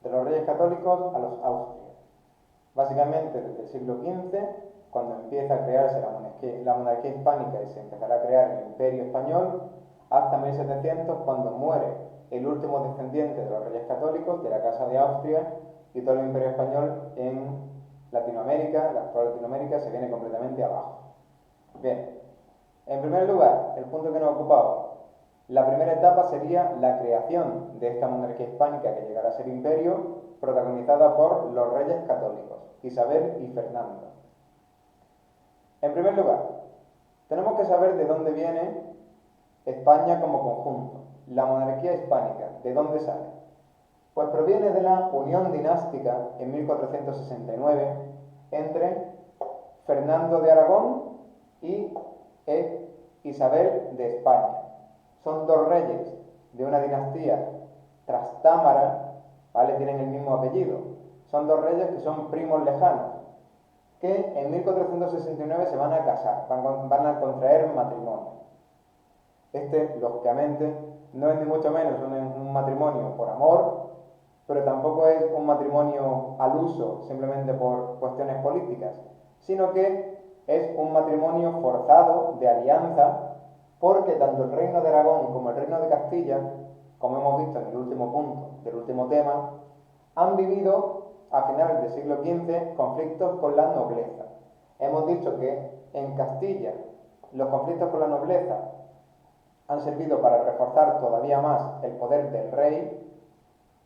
de los reyes católicos a los Austrias. Básicamente desde el siglo XV, cuando empieza a crearse la monarquía hispánica y se empezará a crear el Imperio Español, hasta 1700, cuando muere el último descendiente de los reyes católicos de la Casa de Austria, y todo el Imperio Español en Latinoamérica, la actual Latinoamérica, se viene completamente abajo. Bien, en primer lugar, el punto que nos ha ocupado, la primera etapa sería la creación de esta monarquía hispánica que llegará a ser imperio, protagonizada por los reyes católicos, Isabel y Fernando. En primer lugar, tenemos que saber de dónde viene España como conjunto, la monarquía hispánica, ¿de dónde sale? Pues proviene de la unión dinástica en 1469 entre Fernando de Aragón y Isabel de España. Son dos reyes de una dinastía trastámara, ¿vale? Tienen el mismo apellido. Son dos reyes que son primos lejanos, que en 1469 se van a casar, van a contraer matrimonio. Este, lógicamente, no es ni mucho menos un matrimonio por amor, pero tampoco es un matrimonio al uso simplemente por cuestiones políticas, sino que es un matrimonio forzado de alianza, porque tanto el reino de Aragón como el reino de Castilla, como hemos visto en el último punto del último tema, han vivido a finales del siglo XV conflictos con la nobleza. Hemos dicho que en Castilla los conflictos con la nobleza han servido para reforzar todavía más el poder del rey,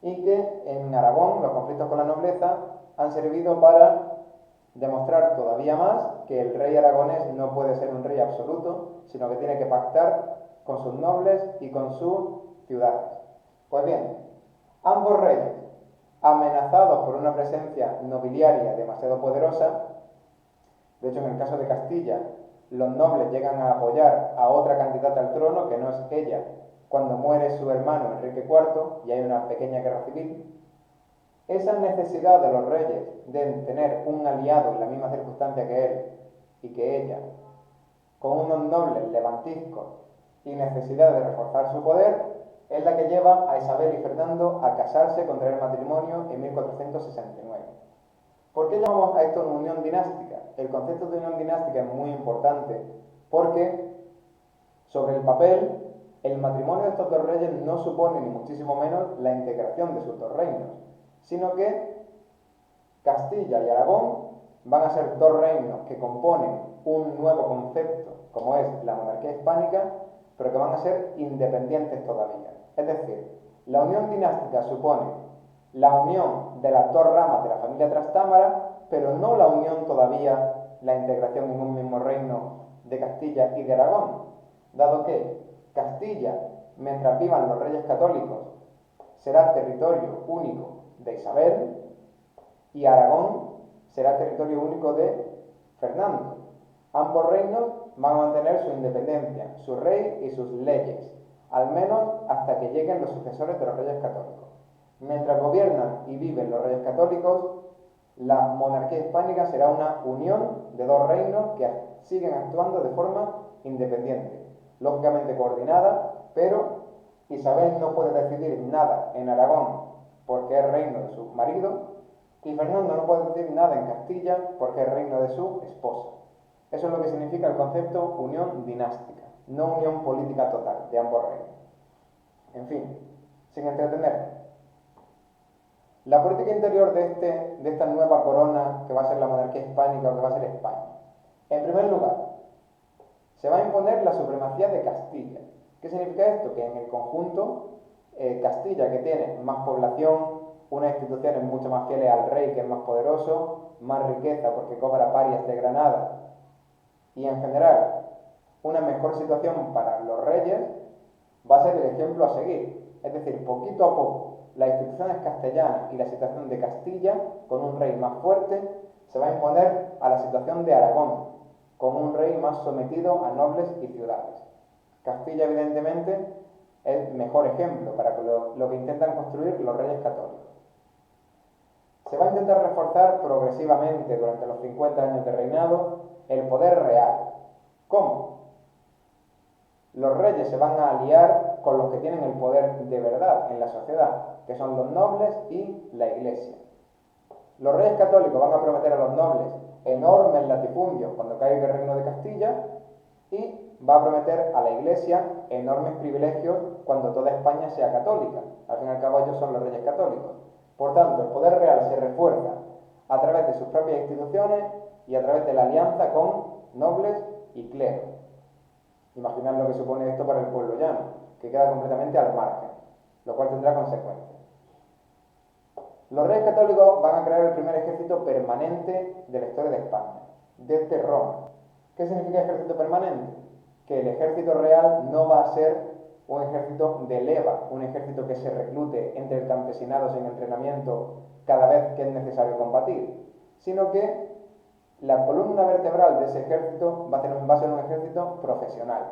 y que en Aragón los conflictos con la nobleza han servido para demostrar todavía más que el rey aragonés no puede ser un rey absoluto, sino que tiene que pactar con sus nobles y con sus ciudades. Pues bien, ambos reyes, amenazados por una presencia nobiliaria demasiado poderosa, de hecho en el caso de Castilla, los nobles llegan a apoyar a otra candidata al trono, que no es ella, cuando muere su hermano Enrique IV, y hay una pequeña guerra civil. Esa necesidad de los reyes de tener un aliado en la misma circunstancia que él y que ella, con unos nobles levantiscos y necesidad de reforzar su poder, es la que lleva a Isabel y Fernando a casarse, contraer matrimonio en 1469. ¿Por qué llamamos a esto una unión dinástica? El concepto de unión dinástica es muy importante porque, sobre el papel, el matrimonio de estos dos reyes no supone ni muchísimo menos la integración de sus dos reinos, sino que Castilla y Aragón van a ser dos reinos que componen un nuevo concepto, como es la monarquía hispánica, pero que van a ser independientes todavía. Es decir, la unión dinástica supone la unión de las dos ramas de la familia trastámara, pero no la unión todavía, la integración en un mismo reino de Castilla y de Aragón, dado que Castilla, mientras vivan los reyes católicos, será territorio único de Isabel, y Aragón será territorio único de Fernando. Ambos reinos van a mantener su independencia, su rey y sus leyes, al menos hasta que lleguen los sucesores de los reyes católicos. Mientras gobiernan y viven los reyes católicos, la monarquía hispánica será una unión de dos reinos que siguen actuando de forma independiente, lógicamente coordinada, pero Isabel no puede decidir nada en Aragón porque es reino de su marido, y Fernando no puede decidir nada en Castilla porque es reino de su esposa. Eso es lo que significa el concepto unión dinástica, no unión política total de ambos reinos. En fin, sin entretener, la política interior de esta nueva corona que va a ser la monarquía hispánica o que va a ser España. En primer lugar, se va a imponer la supremacía de Castilla. ¿Qué significa esto? Que en el conjunto, Castilla, que tiene más población, unas instituciones mucho más fieles al rey, que es más poderoso, más riqueza porque cobra parias de Granada, y en general una mejor situación para los reyes, va a ser el ejemplo a seguir. Es decir, poquito a poco, las instituciones castellanas y la situación de Castilla, con un rey más fuerte, se va a imponer a la situación de Aragón, con un rey más sometido a nobles y ciudades. Castilla, evidentemente, es el mejor ejemplo para lo que intentan construir los reyes católicos. Se va a intentar reforzar progresivamente durante los 50 años de reinado el poder real. ¿Cómo? Los reyes se van a aliar con los que tienen el poder de verdad en la sociedad, que son los nobles y la Iglesia. Los reyes católicos van a prometer a los nobles enormes latifundios cuando caiga el reino de Castilla y va a prometer a la Iglesia enormes privilegios cuando toda España sea católica. Al fin y al cabo ellos son los reyes católicos. Por tanto, el poder real se refuerza a través de sus propias instituciones y a través de la alianza con nobles y clero. Imaginad lo que supone esto para el pueblo llano, que queda completamente al margen, lo cual tendrá consecuencias. Los reyes católicos van a crear el primer ejército permanente de la historia de España, desde Roma. ¿Qué significa ejército permanente? Que el ejército real no va a ser un ejército de leva, un ejército que se reclute entre el campesinado sin entrenamiento cada vez que es necesario combatir, sino que la columna vertebral de ese ejército va a ser un ejército profesional,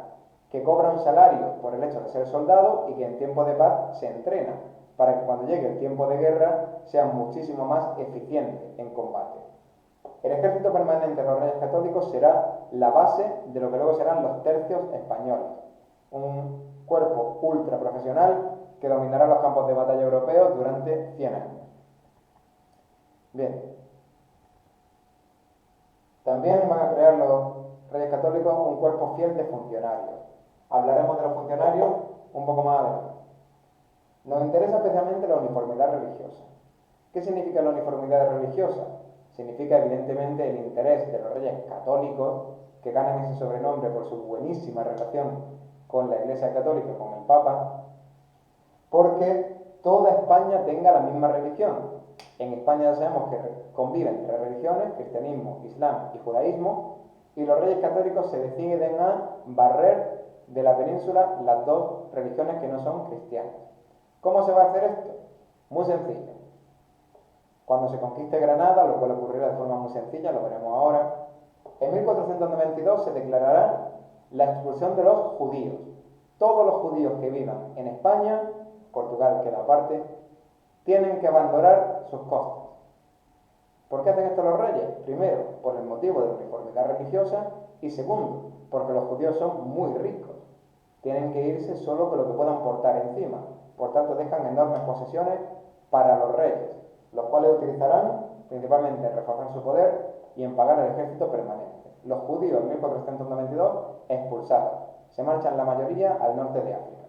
que cobra un salario por el hecho de ser soldado y que en tiempo de paz se entrena, para que cuando llegue el tiempo de guerra sea muchísimo más eficiente en combate. El ejército permanente de los reyes católicos será la base de lo que luego serán los tercios españoles, un cuerpo ultra profesional que dominará los campos de batalla europeos durante 100 años. Bien. También van a crear los reyes católicos un cuerpo fiel de funcionarios. Hablaremos de los funcionarios un poco más adelante. Nos interesa especialmente la uniformidad religiosa. ¿Qué significa la uniformidad religiosa? Significa evidentemente el interés de los reyes católicos, que ganan ese sobrenombre por su buenísima relación con la Iglesia Católica, con el Papa, porque toda España tenga la misma religión. En España ya sabemos que conviven tres religiones, cristianismo, islam y judaísmo, y los reyes católicos se deciden a barrer de la península las dos religiones que no son cristianas. ¿Cómo se va a hacer esto? Muy sencillo. Cuando se conquiste Granada, lo cual ocurrirá de forma muy sencilla, lo veremos ahora, en 1492 se declarará la expulsión de los judíos. Todos los judíos que vivan en España, Portugal queda aparte, tienen que abandonar sus costas. ¿Por qué hacen esto los reyes? Primero, por el motivo de la uniformidad religiosa, y segundo, porque los judíos son muy ricos. Tienen que irse solo con lo que puedan portar encima. Por tanto, dejan enormes posesiones para los reyes, los cuales utilizarán principalmente en reforzar su poder y en pagar el ejército permanente. Los judíos en 1492 expulsados. Se marchan la mayoría al norte de África.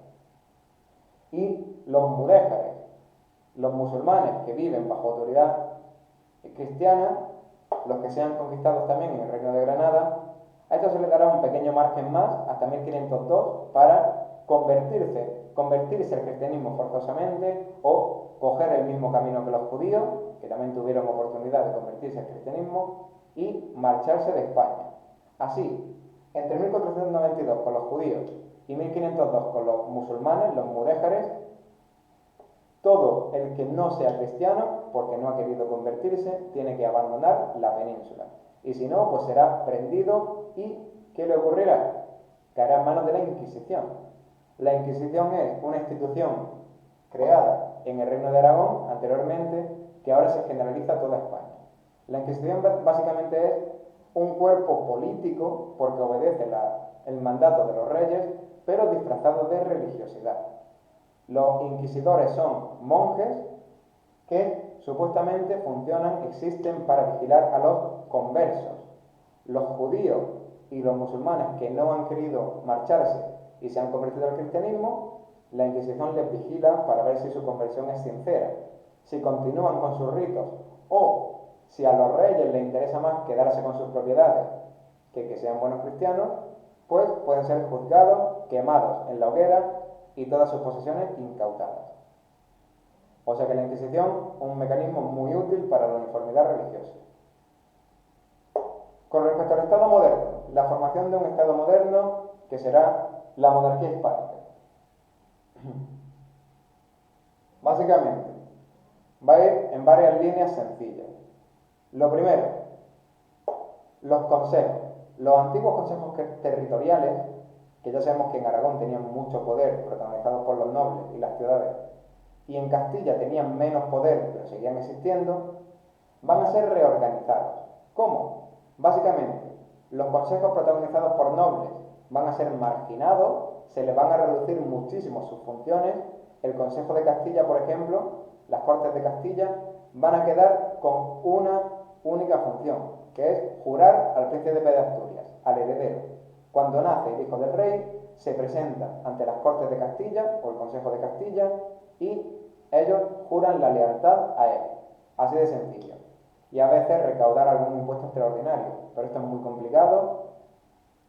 Y los mudéjares, los musulmanes que viven bajo autoridad cristiana, los que sean conquistados también en el Reino de Granada, a esto se les dará un pequeño margen más, hasta 1502, para convertirse al cristianismo forzosamente o coger el mismo camino que los judíos, que también tuvieron oportunidad de convertirse al cristianismo, y marcharse de España. Así, entre 1492 con los judíos y 1502 con los musulmanes, los mudéjares, todo el que no sea cristiano, porque no ha querido convertirse, tiene que abandonar la península. Y si no, pues será prendido y ¿qué le ocurrirá? Caerá en manos de la Inquisición. La Inquisición es una institución creada en el Reino de Aragón anteriormente, que ahora se generaliza a toda España. La Inquisición básicamente es un cuerpo político, porque obedece el mandato de los reyes, pero disfrazado de religiosidad. Los inquisidores son monjes que supuestamente existen para vigilar a los conversos. Los judíos y los musulmanes que no han querido marcharse y se han convertido al cristianismo, la Inquisición les vigila para ver si su conversión es sincera, si continúan con sus ritos o si a los reyes les interesa más quedarse con sus propiedades que sean buenos cristianos, pues pueden ser juzgados, quemados en la hoguera y todas sus posesiones incautadas. O sea que la Inquisición es un mecanismo muy útil para la uniformidad religiosa. Con respecto al Estado moderno, la formación de un Estado moderno que será la monarquía hispánica. Básicamente, va a ir en varias líneas sencillas. Lo primero, los consejos. Los antiguos consejos territoriales, que ya sabemos que en Aragón tenían mucho poder, protagonizados por los nobles y las ciudades, y en Castilla tenían menos poder, pero seguían existiendo, van a ser reorganizados. ¿Cómo? Básicamente, los consejos protagonizados por nobles van a ser marginados se les van a reducir muchísimo sus funciones. El Consejo de Castilla, por ejemplo, las Cortes de Castilla, van a quedar con una única función, que es jurar al príncipe de Asturias, al heredero. Cuando nace el hijo del rey, se presenta ante las Cortes de Castilla o el Consejo de Castilla y ellos juran la lealtad a él. Así de sencillo. Y a veces recaudar algún impuesto extraordinario, pero esto es muy complicado.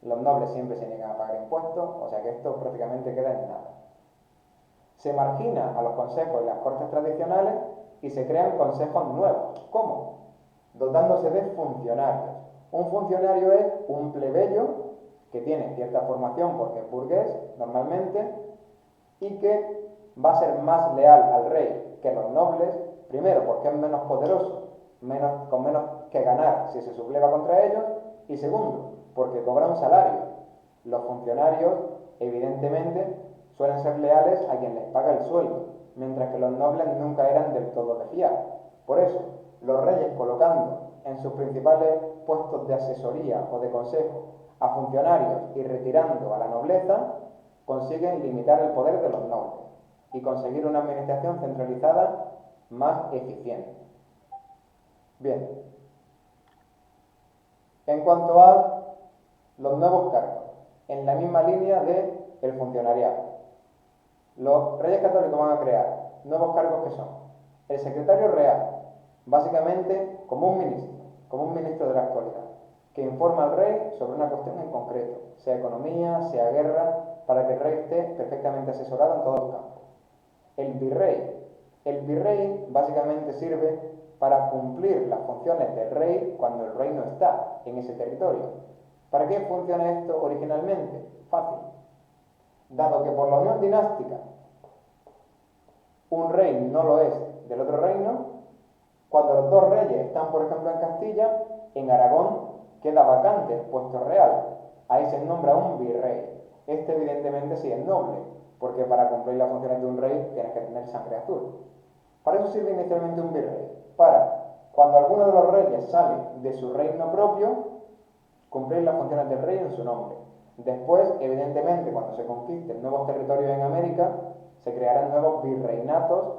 Los nobles siempre se niegan a pagar impuestos, o sea que esto prácticamente queda en nada. Se margina a los consejos y las cortes tradicionales y se crean consejos nuevos. ¿Cómo? Dotándose de funcionarios. Un funcionario es un plebeyo que tiene cierta formación porque es burgués normalmente y que va a ser más leal al rey que los nobles, primero porque es menos poderoso, con menos que ganar si se subleva contra ellos, y segundo, porque cobra un salario. Los funcionarios, evidentemente, suelen ser leales a quien les paga el sueldo, mientras que los nobles nunca eran del todo de fiar. Por eso, los reyes, colocando en sus principales puestos de asesoría o de consejo a funcionarios y retirando a la nobleza, consiguen limitar el poder de los nobles y conseguir una administración centralizada más eficiente. Bien, en cuanto a los nuevos cargos, en la misma línea del funcionariado, los reyes católicos van a crear nuevos cargos que son el secretario real, básicamente como un ministro de la actualidad, que informa al rey sobre una cuestión en concreto, sea economía, sea guerra, para que el rey esté perfectamente asesorado en todos los campos. El virrey básicamente sirve para cumplir las funciones del rey cuando el rey no está en ese territorio. ¿Para qué funciona esto originalmente? Fácil. Dado que por la unión dinástica un rey no lo es del otro reino, cuando los dos reyes están, por ejemplo, en Castilla, en Aragón queda vacante el puesto real. Ahí se nombra un virrey. Este evidentemente sí es noble, porque para cumplir las funciones de un rey tienes que tener sangre azul. Para eso sirve inicialmente un virrey, para cuando alguno de los reyes sale de su reino propio, cumplir las funciones del rey en su nombre. Después, evidentemente, cuando se conquisten nuevos territorios en América, se crearán nuevos virreinatos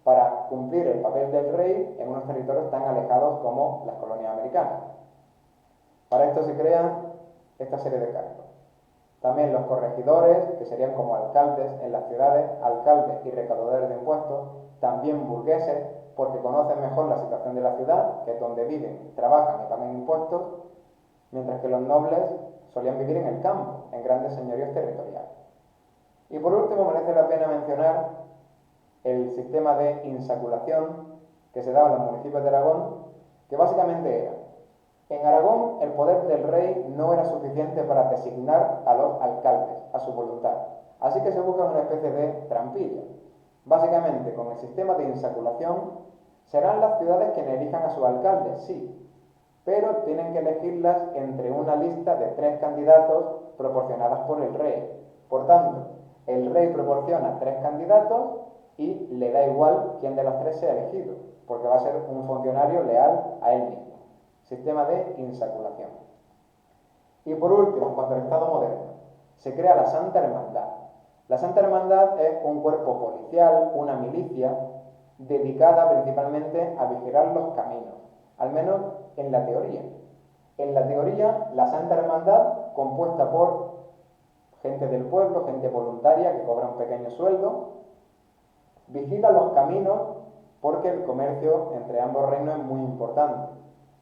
para cumplir el papel del rey en unos territorios tan alejados como las colonias americanas. Para esto se crean esta serie de cargos. También los corregidores, que serían como alcaldes en las ciudades, alcaldes y recaudadores de impuestos, también burgueses, porque conocen mejor la situación de la ciudad, que es donde viven, trabajan y pagan impuestos, mientras que los nobles solían vivir en el campo, en grandes señoríos territoriales. Y por último, merece la pena mencionar el sistema de insaculación que se daba en los municipios de Aragón, que básicamente era: en Aragón el poder del rey no era suficiente para designar a los alcaldes a su voluntad, así que se busca una especie de trampilla. Básicamente, con el sistema de insaculación, serán las ciudades quienes elijan a sus alcaldes, sí, pero tienen que elegirlas entre una lista de 3 candidatos proporcionadas por el rey. Por tanto, el rey proporciona 3 candidatos y le da igual quién de los 3 sea elegido, porque va a ser un funcionario leal a él mismo. Sistema de insaculación. Y por último, en cuanto al Estado moderno, se crea la Santa Hermandad. La Santa Hermandad es un cuerpo policial, una milicia, dedicada principalmente a vigilar los caminos, al menos en la teoría. En la teoría, la Santa Hermandad, compuesta por gente del pueblo, gente voluntaria que cobra un pequeño sueldo, vigila los caminos porque el comercio entre ambos reinos es muy importante.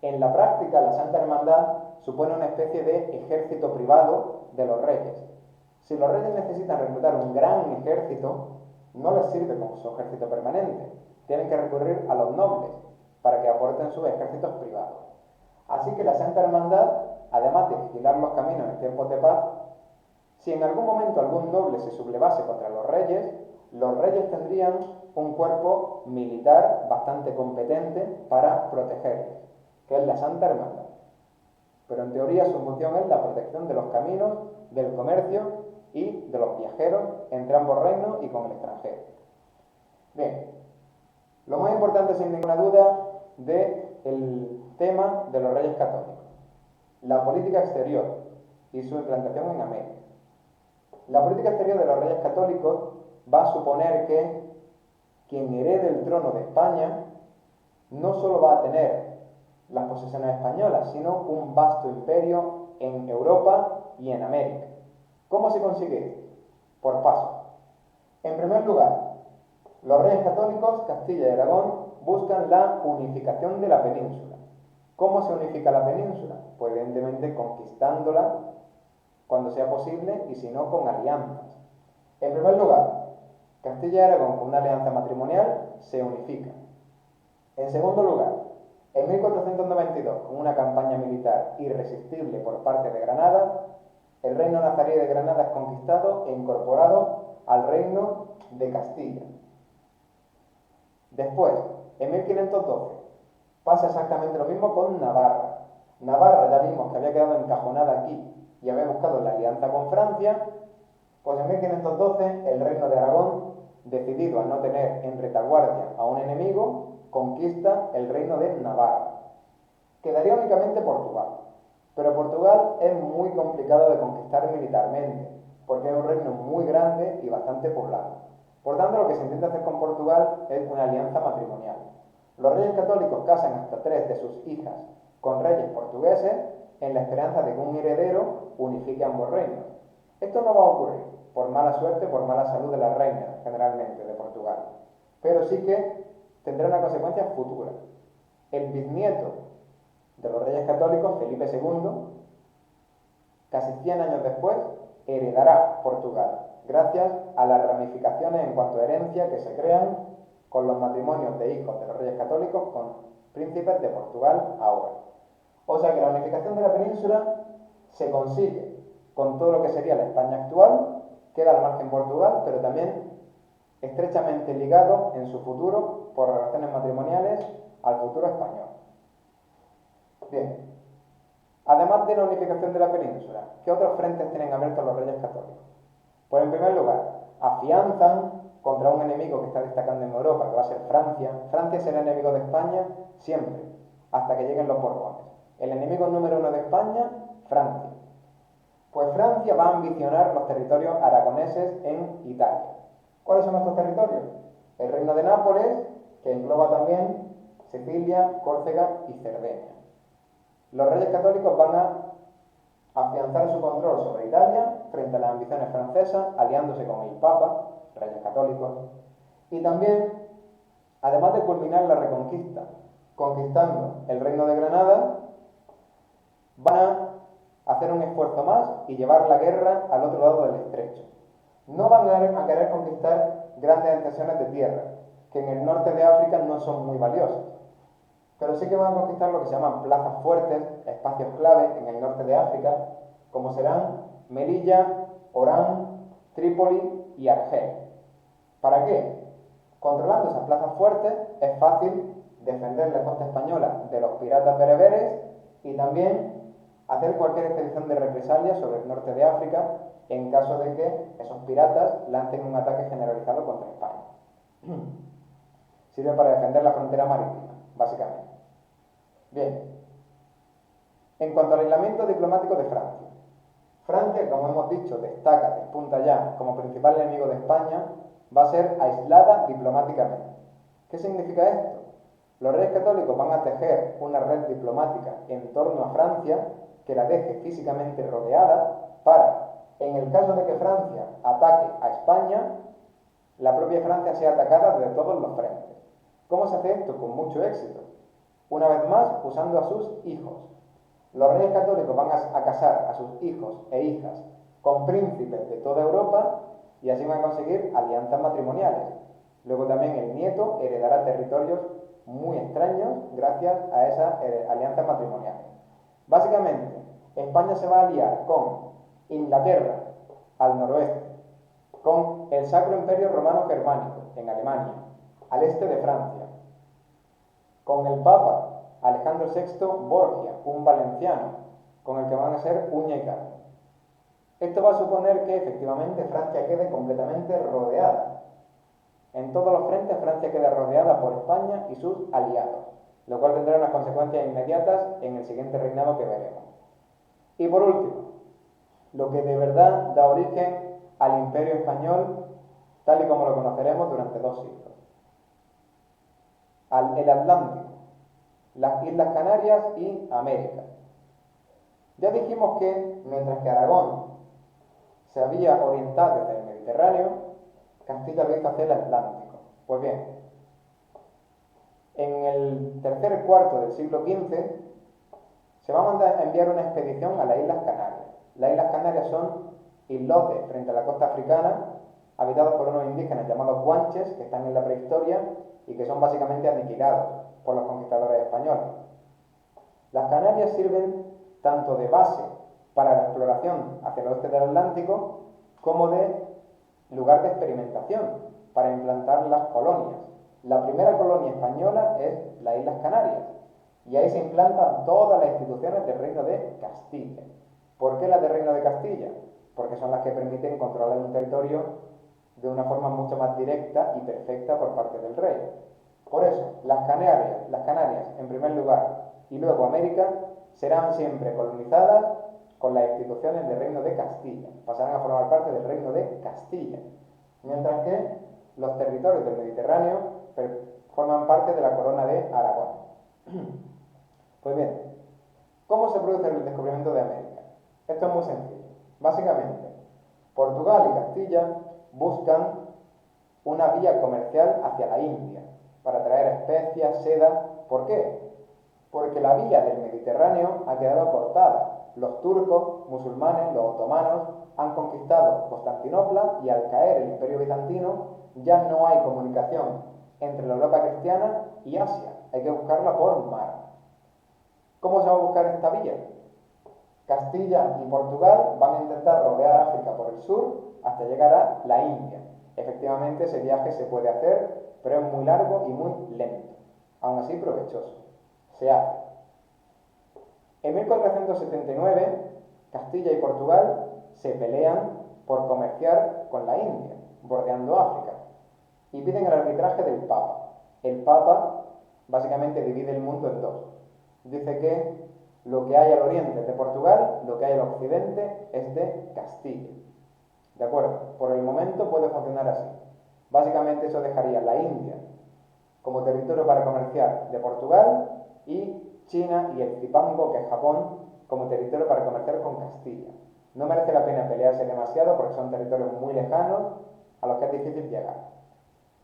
En la práctica, la Santa Hermandad supone una especie de ejército privado de los reyes. Si los reyes necesitan reclutar un gran ejército, no les sirve como su ejército permanente. Tienen que recurrir a los nobles para que aporten sus ejércitos privados. Así que la Santa Hermandad, además de vigilar los caminos en tiempos de paz, si en algún momento algún noble se sublevase contra los reyes tendrían un cuerpo militar bastante competente para protegerles, que es la Santa Hermandad. Pero en teoría su función es la protección de los caminos, del comercio y de los viajeros entre ambos reinos y con el extranjero. Bien, lo más importante sin ninguna duda del tema de los reyes católicos, la política exterior y su implantación en América. La política exterior de los reyes católicos va a suponer que quien herede el trono de España no solo va a tener las posesiones españolas, sino un vasto imperio en Europa y en América. ¿Cómo se consigue esto? Por pasos. En primer lugar, los reyes católicos, Castilla y Aragón, buscan la unificación de la península. ¿Cómo se unifica la península? Pues evidentemente conquistándola cuando sea posible y si no con alianzas. En primer lugar, Castilla y Aragón con una alianza matrimonial se unifica. En segundo lugar, en 1492, con una campaña militar irresistible por parte de Granada, el reino nazarí de Granada es conquistado e incorporado al reino de Castilla. Después, en 1512, pasa exactamente lo mismo con Navarra. Navarra ya vimos que había quedado encajonada aquí y había buscado la alianza con Francia, pues en 1512 el reino de Aragón, decidido a no tener en retaguardia a un enemigo, conquista el reino de Navarra. Quedaría únicamente Portugal, pero Portugal es muy complicado de conquistar militarmente, porque es un reino muy grande y bastante poblado. Por tanto, lo que se intenta hacer con Portugal es una alianza matrimonial. Los reyes católicos casan hasta 3 de sus hijas con reyes portugueses en la esperanza de que un heredero unifique ambos reinos. Esto no va a ocurrir, por mala suerte, por mala salud de la reina, generalmente, de Portugal. Pero sí que tendrá una consecuencia futura. El bisnieto de los reyes católicos, Felipe II, casi 100 años después, heredará Portugal, gracias a las ramificaciones en cuanto a herencia que se crean con los matrimonios de hijos de los reyes católicos con príncipes de Portugal ahora. O sea que la unificación de la península se consigue con todo lo que sería la España actual, queda al margen Portugal, pero también estrechamente ligado en su futuro, por relaciones matrimoniales, al futuro español. Bien, además de la unificación de la península, ¿qué otros frentes tienen abiertos los reyes católicos? Pues en primer lugar, afianzan contra un enemigo que está destacando en Europa, que va a ser Francia. Francia será enemigo de España siempre, hasta que lleguen los Borbones. El enemigo número 1 de España, Francia. Pues Francia va a ambicionar los territorios aragoneses en Italia. ¿Cuáles son estos territorios? El reino de Nápoles, que engloba también Sicilia, Córcega y Cerdeña. Los reyes católicos van a afianzar su control sobre Italia frente a las ambiciones francesas, aliándose con el Papa, reyes católicos, y también, además de culminar la reconquista, conquistando el reino de Granada, van a hacer un esfuerzo más y llevar la guerra al otro lado del estrecho. No van a querer conquistar grandes extensiones de tierra, que en el norte de África no son muy valiosas, pero sí que van a conquistar lo que se llaman plazas fuertes, espacios clave en el norte de África, como serán Melilla, Orán, Trípoli y Argel. ¿Para qué? Controlando esas plazas fuertes es fácil defender la costa española de los piratas bereberes y también hacer cualquier expedición de represalia sobre el norte de África en caso de que esos piratas lancen un ataque generalizado contra España. Sirve para defender la frontera marítima, básicamente. Bien, en cuanto al aislamiento diplomático de Francia. Francia, como hemos dicho, destaca, despunta ya como principal enemigo de España, va a ser aislada diplomáticamente. ¿Qué significa esto? Los reyes católicos van a tejer una red diplomática en torno a Francia que la deje físicamente rodeada para, en el caso de que Francia ataque a España, la propia Francia sea atacada desde todos los frentes. ¿Cómo se hace esto? Con mucho éxito. Una vez más, usando a sus hijos. Los reyes católicos van a casar a sus hijos e hijas con príncipes de toda Europa y así van a conseguir alianzas matrimoniales. Luego también el nieto heredará territorios muy extraños gracias a esas alianzas matrimoniales. Básicamente, España se va a aliar con Inglaterra al noroeste, con el Sacro Imperio Romano Germánico en Alemania, al este de Francia, con el Papa Alejandro VI Borgia, un valenciano, con el que van a ser uña y carne. Esto va a suponer que efectivamente Francia quede completamente rodeada. En todos los frentes Francia queda rodeada por España y sus aliados, lo cual tendrá unas consecuencias inmediatas en el siguiente reinado que veremos. Y por último, lo que de verdad da origen al Imperio Español tal y como lo conoceremos durante 2 siglos. El Atlántico, las Islas Canarias y América. Ya dijimos que mientras que Aragón se había orientado hacia el Mediterráneo, Castilla lo hizo hacia el Atlántico. Pues bien, en el tercer cuarto del siglo XV se va a mandar a enviar una expedición a las Islas Canarias. Las Islas Canarias son islotes frente a la costa africana, habitados por unos indígenas llamados guanches, que están en la prehistoria y que son básicamente aniquilados por los conquistadores españoles. Las Canarias sirven tanto de base para la exploración hacia el oeste del Atlántico como de lugar de experimentación para implantar las colonias. La primera colonia española es las Islas Canarias y ahí se implantan todas las instituciones del Reino de Castilla. ¿Por qué las del Reino de Castilla? Porque son las que permiten controlar un territorio de una forma mucho más directa y perfecta por parte del rey. Por eso, las Canarias en primer lugar y luego América serán siempre colonizadas con las instituciones del Reino de Castilla, pasarán a formar parte del Reino de Castilla, mientras que los territorios del Mediterráneo forman parte de la corona de Aragón. Pues bien, ¿cómo se produce el descubrimiento de América? Esto es muy sencillo. Básicamente, Portugal y Castilla buscan una vía comercial hacia la India para traer especias, seda. ¿Por qué? Porque la vía del Mediterráneo ha quedado cortada. Los turcos, musulmanes, los otomanos han conquistado Constantinopla y al caer el Imperio Bizantino ya no hay comunicación entre la Europa cristiana y Asia. Hay que buscarla por mar. ¿Cómo se va a buscar esta vía? Castilla y Portugal van a intentar rodear África por el sur hasta llegar a la India. Efectivamente, ese viaje se puede hacer, pero es muy largo y muy lento. Aún así, provechoso. Se hace. En 1479, Castilla y Portugal se pelean por comerciar con la India, bordeando África, y piden el arbitraje del Papa. El Papa básicamente divide el mundo en dos. Dice que lo que hay al oriente es de Portugal, lo que hay al occidente es de Castilla. ¿De acuerdo? Por el momento puede funcionar así. Básicamente eso dejaría la India como territorio para comerciar de Portugal y China y el Zipango, que es Japón, como territorio para comerciar con Castilla. No merece la pena pelearse demasiado porque son territorios muy lejanos a los que es difícil llegar.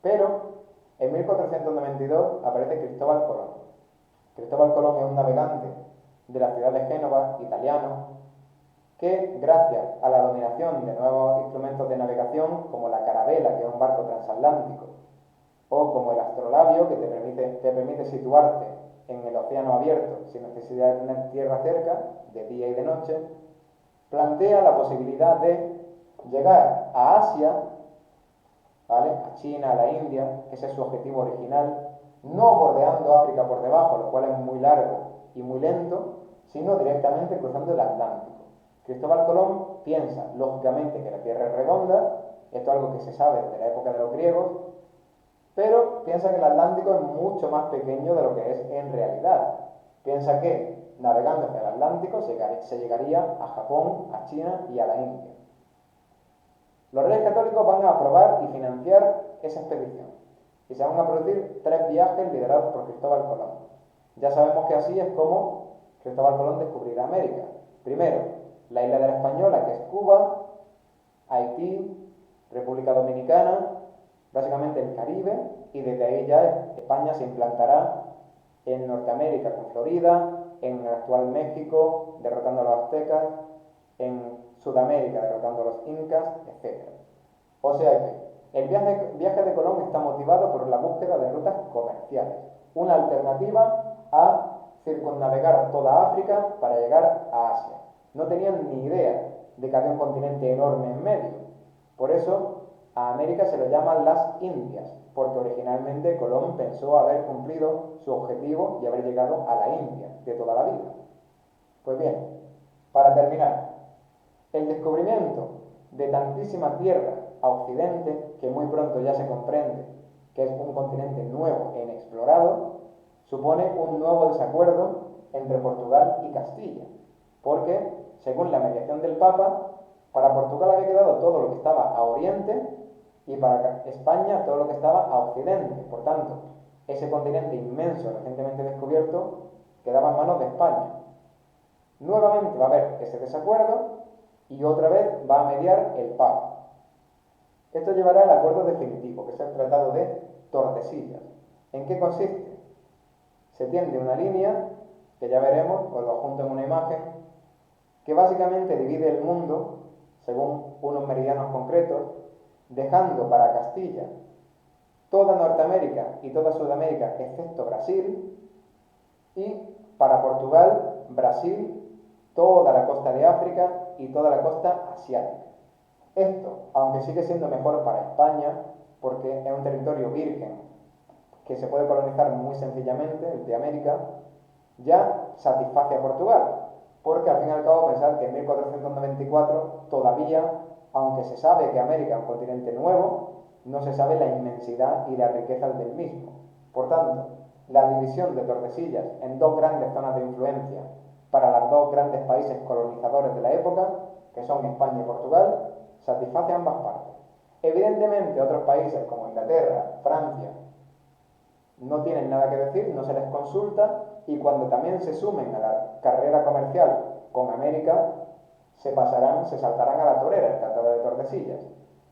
Pero en 1492 aparece Cristóbal Colón. Cristóbal Colón es un navegante de la ciudad de Génova, italiano, que gracias a la dominación de nuevos instrumentos de navegación como la carabela, que es un barco transatlántico, o como el astrolabio, que te permite situarte en el océano abierto sin necesidad de tener tierra cerca, de día y de noche, plantea la posibilidad de llegar a Asia, ¿vale? A China, a la India, ese es su objetivo original, no bordeando África por debajo, lo cual es muy largo y muy lento, sino directamente cruzando el Atlántico. Cristóbal Colón piensa, lógicamente, que la Tierra es redonda, esto es algo que se sabe desde la época de los griegos, pero piensa que el Atlántico es mucho más pequeño de lo que es en realidad. Piensa que navegando hacia el Atlántico se llegaría a Japón, a China y a la India. Los reyes católicos van a aprobar y financiar esa expedición y se van a producir 3 viajes liderados por Cristóbal Colón. Ya sabemos que así es como Cristóbal Colón descubrirá América. Primero, la isla de la Española, que es Cuba, Haití, República Dominicana, básicamente el Caribe, y desde ahí ya España se implantará en Norteamérica con Florida, en el actual México, derrotando a los aztecas, en Sudamérica, derrotando a los incas, etc. O sea que el viaje de Colón está motivado por la búsqueda de rutas comerciales, una alternativa a circunnavegar toda África para llegar a Asia. No tenían ni idea de que había un continente enorme en medio. Por eso a América se le llaman las Indias, porque originalmente Colón pensó haber cumplido su objetivo y haber llegado a la India de toda la vida. Pues bien, para terminar, el descubrimiento de tantísima tierra a Occidente, que muy pronto ya se comprende que es un continente nuevo e inexplorado, supone un nuevo desacuerdo entre Portugal y Castilla, porque, según la mediación del Papa, Para Portugal había quedado todo lo que estaba a oriente y para España todo lo que estaba a occidente. Por tanto, ese continente inmenso recientemente descubierto quedaba en manos de España. Nuevamente va a haber ese desacuerdo y otra vez va a mediar el Papa. Esto llevará al acuerdo definitivo, que es el Tratado de Tordesillas. ¿En qué consiste? Se tiende una línea, que ya veremos, os lo adjunto en una imagen, que básicamente divide el mundo según unos meridianos concretos, dejando para Castilla toda Norteamérica y toda Sudamérica excepto Brasil, y para Portugal, Brasil, toda la costa de África y toda la costa asiática. Esto, aunque sigue siendo mejor para España, porque es un territorio virgen que se puede colonizar muy sencillamente, el de América, ya satisface a Portugal, porque al fin y al cabo pensad que en 1494 todavía, aunque se sabe que América es un continente nuevo, no se sabe la inmensidad y la riqueza del mismo. Por tanto, la división de Tordesillas en dos grandes zonas de influencia para los dos grandes países colonizadores de la época, que son España y Portugal, satisface a ambas partes. Evidentemente, otros países como Inglaterra, Francia, no tienen nada que decir, no se les consulta, y cuando también se sumen a la carrera comercial con América, se saltarán a la torera el Tratado de Tordesillas.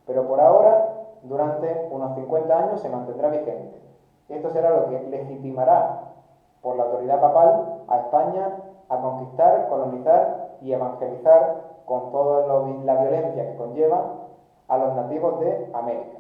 Pero por ahora, durante unos 50 años, se mantendrá vigente. Esto será lo que legitimará por la autoridad papal a España a conquistar, colonizar y evangelizar con toda la violencia que conlleva a los nativos de América.